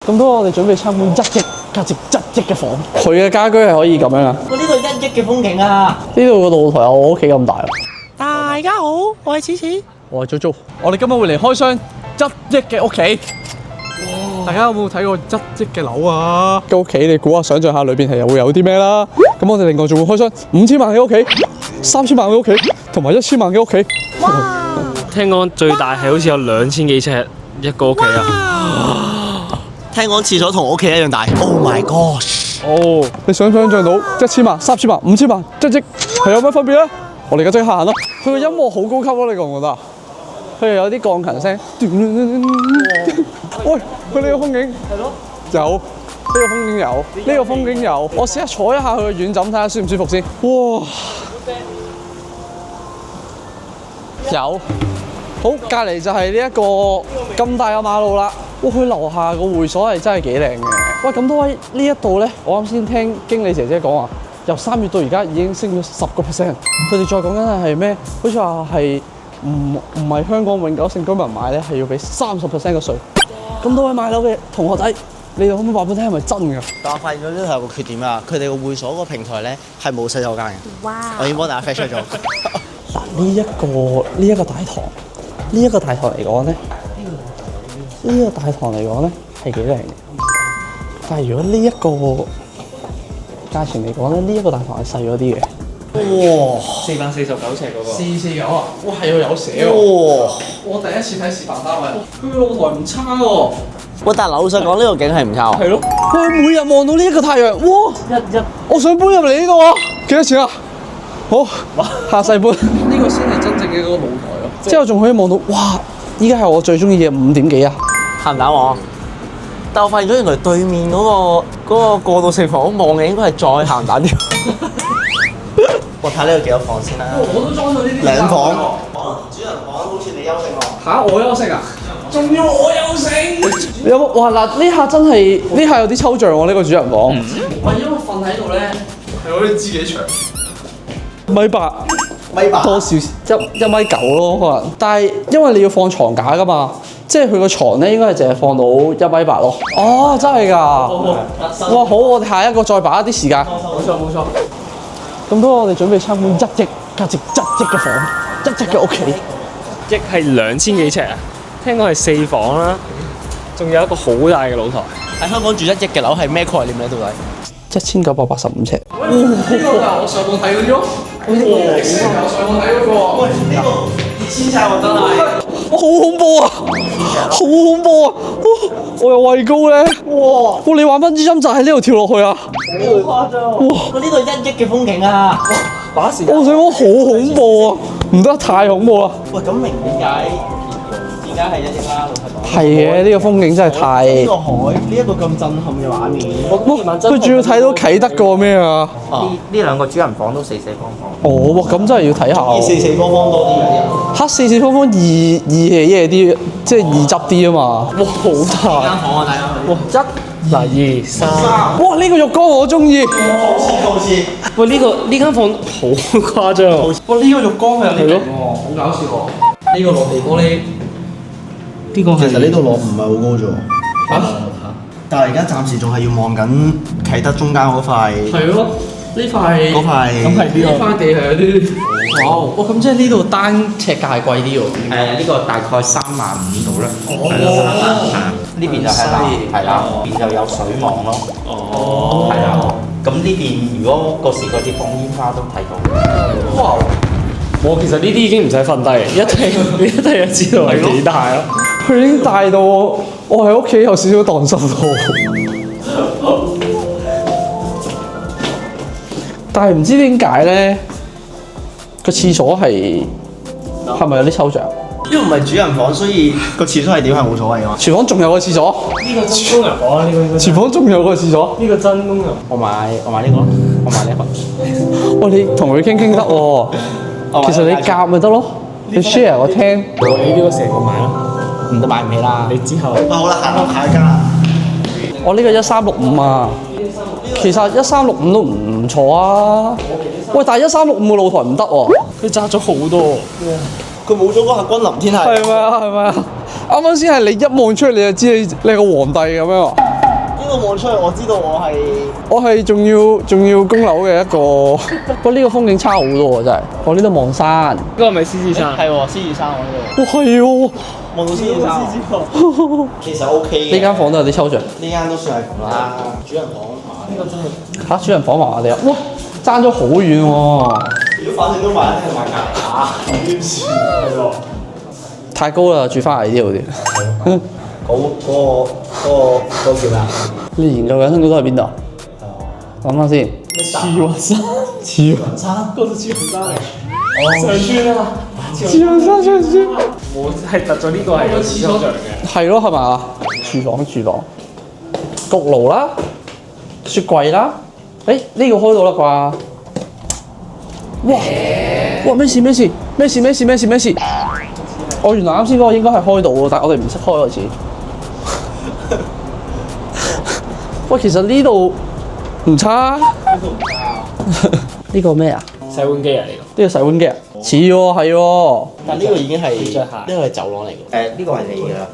咁多我哋準備參觀1億價值1億嘅房，佢嘅家居係可以咁樣啊！我呢度1億嘅風景啊！呢度個露台有我屋企咁大。大家好，我係此此，我係 JoJo，我哋今日會嚟開箱1億嘅屋企。大家有冇睇過1億嘅樓啊？個屋企你估下，想象下裏邊係會有啲咩啦？咁我哋另外仲會開箱5000萬嘅屋企、3000萬嘅屋企，同埋1000萬嘅屋企。哇！聽講最大係好似有2000幾尺一個屋企啊！聽講廁所同我屋企一樣大。Oh my gosh！哦，你想唔想象到1000萬、3000萬、5000萬、1億係有乜分別咧？我哋而家即刻行啦！佢個音樂好高級咯，你覺唔覺得啊？佢又有啲鋼琴聲。喂，佢呢個風景係咯，有呢個風景有，呢個風景有。我試下坐一下佢個軟枕，睇下舒唔舒服先。哇！有。好，隔離就係呢一個咁大嘅馬路啦。哇！佢樓下個會所係真係幾靚嘅。喂，咁多位呢一度咧，我啱先聽經理姐姐講話，由3月到而家已經升咗10%。佢哋再講緊係咩？好似話係唔係香港永久性居民買咧，係要俾30%嘅稅。咁多位買樓嘅同學仔，你哋可唔可以話俾我聽係咪真㗎？但我發現咗呢度有個缺點啊，佢哋個會所個平台咧係冇洗手間嘅。哇！我已經幫大家 fetch 咗。嗱，呢一個大堂，呢一個大堂嚟講咧，呢個大堂嚟講咧係幾靚嘅。但係如果呢一個價錢嚟講咧，呢一個大堂係細咗啲嘅。哇449尺嗰個，449啊！哇，係有寫喎。哇！我第一次睇示範單位，佢個露台唔差喎。喂，但係老實講，呢個景係唔差喎。係咯。喂，每日望到呢一個太陽，哇！我想搬入嚟呢度啊！幾多錢啊？好，下世搬。呢個先係真正嘅嗰個露台咯。之後仲可以望到，哇！依家係我最中意嘅5點幾啊！行唔打我？但我發現咗原來對面嗰個過渡性房屋望嘅應該係再行蛋啲。我睇呢度幾多房先啦。我都裝咗呢啲。兩房。主人房好似你優勝喎。嚇！我優勝啊？仲要我優勝？有冇？哇！嗱，呢下真係呢下有啲抽象喎，呢個主人房。喂，因為瞓喺度咧，係可以知幾長？1.8米，多少1.9米咯，可能。但係因為你要放床架噶嘛，即係佢個床咧應該係淨係放到1.8米咯。哦，真係㗎！哇，好，我哋下一個再把握啲時間。冇錯。咁多我哋準備參觀1億價值1億嘅房，1億嘅屋企。億係2000幾尺啊！聽講係4房啦，仲有一個好大嘅露台。喺香港住1億嘅樓係咩概念咧？到底？1985尺。哇！呢個就我上網睇嗰啲咯。我上網睇嗰個。喂，呢個2000尺喎，真係。好恐怖啊！好恐怖啊！我有畏高咧。哇！你玩分之音就喺呢度跳落去啊！好誇張。哇！呢度1億嘅風景啊！把時間。我想講好恐怖啊！唔得，太恐怖啦！喂，咁明點解係1億啦？老實講。係嘅，呢個風景真係太。呢個海，呢一個咁震撼嘅畫面。佢仲要睇到啟德個咩啊？呢兩個主人房都4-4方房。哦，哇！咁真係要睇下喎。4-4方方多啲嘅。黑4-4方方易嘢啲，即係易執啲啊嘛。哇，好大！間房啊，大家去。哇2、3。哇！呢個浴缸我中意。好似。喂，呢間房好誇張喎。哇！呢個浴缸係有啲勁喎，好搞笑喎。呢個落地玻璃。呢個其實呢度落唔係好高啫喎。但係而家暫時仲係要望緊啟德中間嗰塊。係咯，呢塊。嗰塊。咁係呢塊地係有啲。哇！哇！咁即係呢度單尺價係貴啲喎。呢個大概35000度啦。哦。呢邊就係啦，係啦，呢邊就有水網咯。哦。係啊。咁呢邊如果過時嗰啲放煙花都睇到。哇！我其實呢啲已經唔使瞓低，一睇就知道係幾大咯。佢已經大到我喺屋企有少少蕩失路。但係唔知點解咧，個廁所係咪有啲抽象？因為唔係主人房，所以個廁所係點係冇所謂㗎。廚房仲有個廁所。呢個真工人房啊！呢個應該。廚房仲有個廁所。呢個真工人。我買呢個，我買呢個。喂，你同佢傾得喎。其實你夾咪得咯，你 share 個廳。你呢個成個買咯。唔得買唔起啦。你之後。好啦，行到下一間啦。我呢個1365啊，其實1365都唔錯啊。喂，但係1365個露台唔得喎，佢揸咗好多。佢冇咗嗰下君臨天係。係咪啊？係咪啊？啱啱先係你一望出嚟你就知你係個皇帝咁樣。呢度望出去，我知道我係仲要供樓嘅一個，不過呢個風景差好多喎，真係。我呢度望山，呢個係咪獅子山？係喎，獅子山我呢哇係喎，度望到獅子山。其實 OK 嘅。呢間房都有啲抽象。呢間都算係咁啦。主人房呢個真係。嚇，主人房麻麻地啊！哇，爭咗好遠喎。如果反正都買，一定買隔離嚇。點算？係喎。太高啦，住翻嚟呢度啲。嗰叫咩啊？你研究緊嗰度係邊度？諗下先。慈雲山。慈雲山，嗰度慈雲山嚟。上村啊！慈雲山上村。我係突咗呢個係有廁所嘅。係咯，係嘛？廚房，焗爐啦，雪櫃啦。誒，呢個開到啦啩？哇！咩事？我原來啱先嗰個應該係開到喎，但係我哋唔識開嗰次。喂，其實呢度唔差。呢個咩啊？洗碗機啊！呢呢個洗碗機啊？似喎，係喎。但呢個已經係呢個係走廊嚟嘅。呢個係你㗎啦，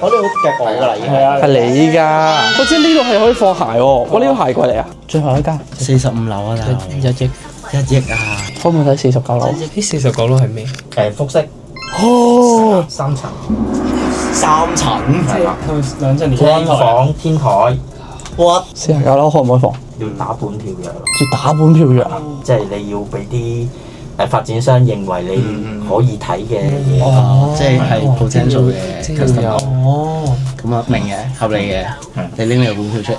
我呢個夾我㗎啦，已經係。係你㗎。我知呢度係可以放鞋喎。我呢個鞋櫃嚟啊。最後一間。 45樓啊，大佬。1億啊！可唔可以睇49樓？呢49樓係咩？複式哦， 3層，係啦，兩層連廳房天台， What？ 49樓可唔可以放？要打本票嘅，要打本票約啊？即係你要俾啲發展商認為你可以睇嘅嘢。哦，即係 potential 嘅即係 customer。哦，咁啊，明嘅，合理嘅。你拎你個本票出嚟。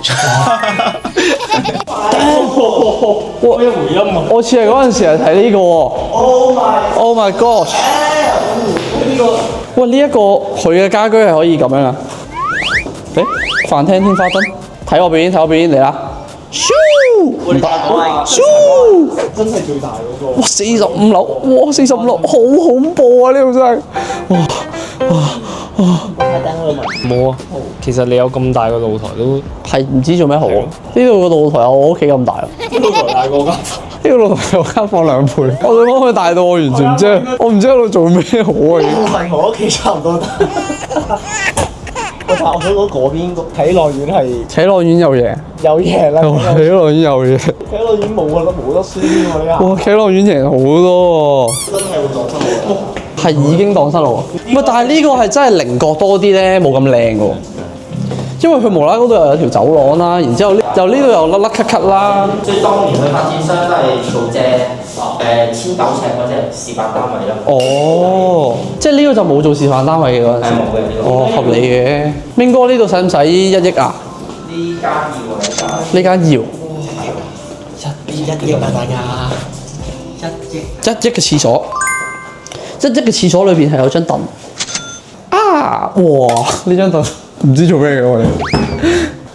咩回音啊？我似係嗰陣時係睇呢個喎。Oh my gosh！喂，呢一個佢嘅家居係可以咁樣啊？誒，飯廳天花燈，睇我表演嚟啦！咻！唔得，咻！真係最大嗰個。哇，45樓，哇，45樓，好恐怖啊！呢度真係，冇啊，其實你有咁大個露台都係唔知做咩好啊！呢度個露台有我屋企咁大啊！露台大過間。呢個露台有間房2倍，我想講佢大到我完全唔知，我唔知喺度做咩好啊！係我屋企差唔多大。我想講嗰邊體樂園係體樂園有嘢，有嘢啦。體樂園有嘢，體樂園冇得輸喎呢下。哇！體樂園贏好多喎，真係會撞親我。係已經蕩失路。唔係，但係呢個係真係稜角多啲咧，冇咁靚喎。因為佢無啦嗰度又有條走廊啦，然之後呢度又甩甩咳咳啦。所以當年嘅發展商都係做隻1900尺嗰隻示範單位咯。哦，即係呢個就冇做示範單位嘅嗰陣時。係冇嘅呢個。哦，合理嘅。明哥呢度使唔使1億啊？呢間要啊，呢間要。1億啊，大家。1億。 1億嘅廁所，1億嘅廁所裏邊係有張凳。啊！哇！呢張凳唔知做咩嘅我哋。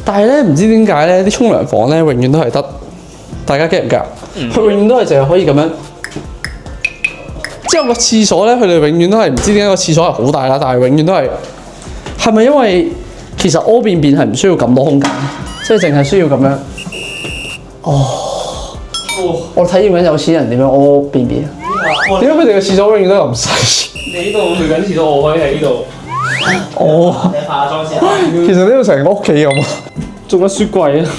但係咧，唔知點解咧，啲沖涼房咧永遠都係得，大家 get 唔 get？佢永遠都係淨係可以咁樣。之後個廁所咧，佢哋永遠都係唔知點解個廁所係好大啦，但係永遠都係咪因為其實屙便便係唔需要咁多空間，即係淨係需要咁樣。我體驗緊有錢人點樣屙便便啊！點解佢哋嘅廁所永遠都咁細？你呢度去緊廁所，我可以喺呢度。哦，你化妝先。其實呢度成個屋企咁啊！做乜雪櫃啊？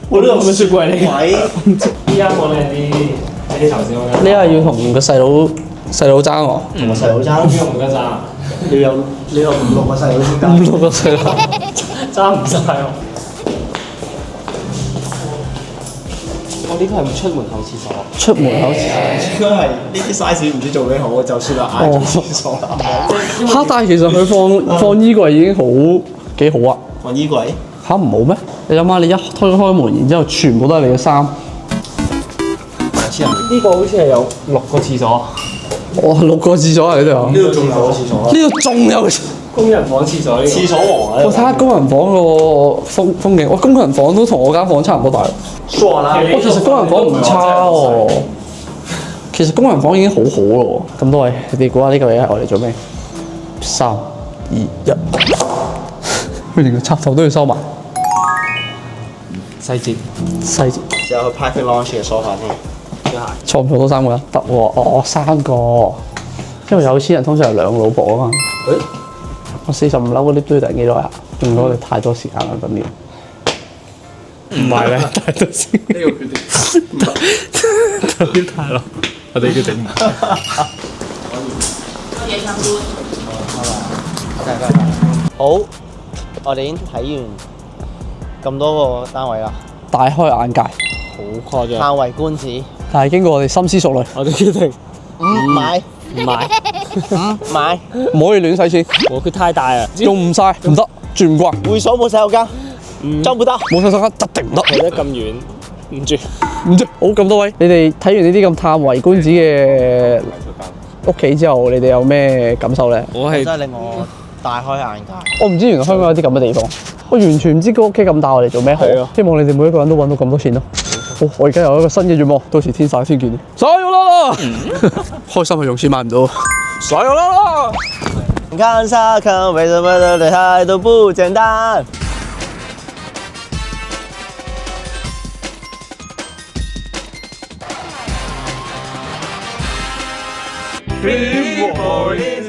我呢度係咪雪櫃嚟嘅？呢間房靚啲，喺頭先嗰間。你係要同個細佬爭喎？同個細佬爭，邊個唔得爭？你有5、6個細佬先爭。 5、6個細佬爭唔晒喎！我呢個係出門口廁所。出門口廁所。應該係呢啲 size 唔知做咩好，就算啦嗌做廁所啦。嚇！但係其實佢放衣櫃已經幾好啊！放衣櫃嚇唔好咩？你諗下，你一推開門，然之後全部都係你嘅衫。呢個好似係有6個廁所。哇！6個廁所啊！呢度。呢度仲有個廁所。呢度仲有。工人房廁所呢個。廁所王啊！我睇下工人房個風景，哇！工人房都同我間房差唔多大。傻啦！哇！其實工人房唔差喎。其實工人房已經好好咯喎。咁多位，你哋估下呢個嘢係我哋做咩？3、2、1，佢連個插頭都要收埋。細節。細節。試下去 private lounge 嘅 sofa 先。坐唔坐到3個人？得喎，我3個。因為有錢人通常係2個老婆啊嘛。我45樓嗰啲 building 幾多呀？用咗你太多時間啦，咁樣。唔係咧，睇到先。呢個決定有啲太咯，我哋決定。好，我哋已經睇完咁多個單位啦，大開眼界，好誇張。嘆為觀止。但係經過我哋深思熟慮，我哋決定唔買，唔買，唔買。唔可以亂使錢，佢太大啊！用唔晒唔得，住唔慣，會所冇洗手間，裝唔得。冇洗手間一定唔得。去得咁遠，唔住。唔知好咁多位，你哋睇完呢啲咁嘆為觀止嘅屋企之後，你哋有咩感受咧？我係真係令我大開眼界。我唔知原來香港有啲咁嘅地方，我完全唔知個屋企咁大，我哋做咩好係啊？希望你哋每一個人都揾到咁多錢咯。好，我而家有一個新嘅願望，到時天曬先見。所有啦，開心係用錢買唔到。所有啦。你看沙坑，為什麼的女孩都不簡單？Dream boy.